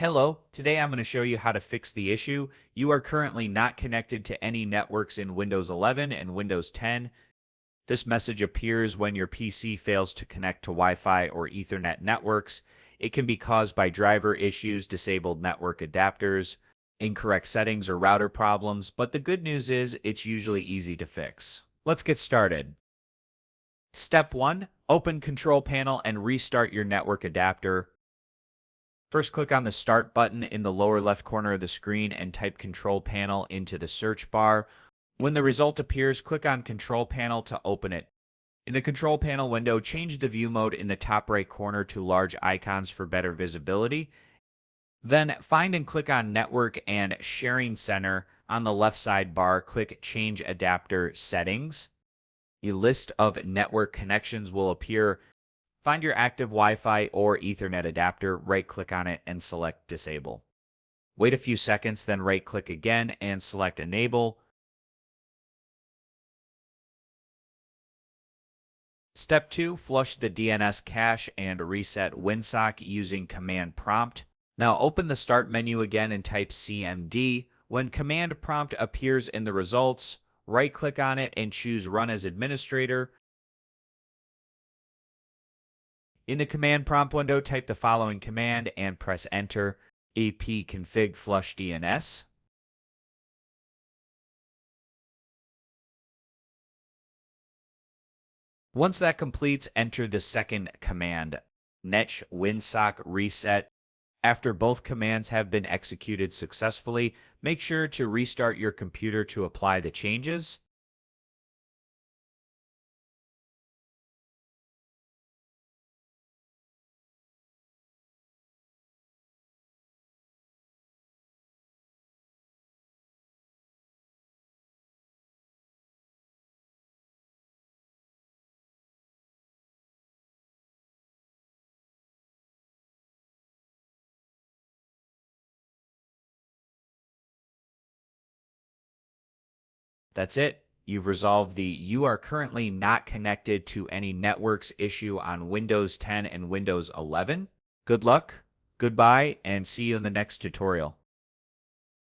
Hello, today I'm going to show you how to fix the issue. You are currently not connected to any networks in Windows 11 and Windows 10. This message appears when your PC fails to connect to Wi-Fi or Ethernet networks. It can be caused by driver issues, disabled network adapters, incorrect settings, or router problems, but the good news is it's usually easy to fix. Let's get started. Step 1. Open Control Panel and restart your network adapter. First, click on the Start button in the lower left corner of the screen and type Control Panel into the search bar. When the result appears, click on Control Panel to open it. In the Control Panel window, change the view mode in the top right corner to large icons for better visibility. Then find and click on Network and Sharing Center. On the left sidebar, click Change Adapter Settings. A list of network connections will appear. Find your active Wi-Fi or Ethernet adapter, right-click on it, and select Disable. Wait a few seconds, then right-click again and select Enable. Step 2. Flush the DNS cache and reset Winsock using Command Prompt. Now open the Start menu again and type CMD. When Command Prompt appears in the results, right-click on it and choose Run as Administrator. In the command prompt window, type the following command and press Enter: apconfig flush DNS. Once that completes, enter the second command, netsh winsock reset. After both commands have been executed successfully, make sure to restart your computer to apply the changes. That's it. You've resolved the "you are currently not connected to any networks" issue on Windows 10 and Windows 11. Good luck, goodbye, and see you in the next tutorial.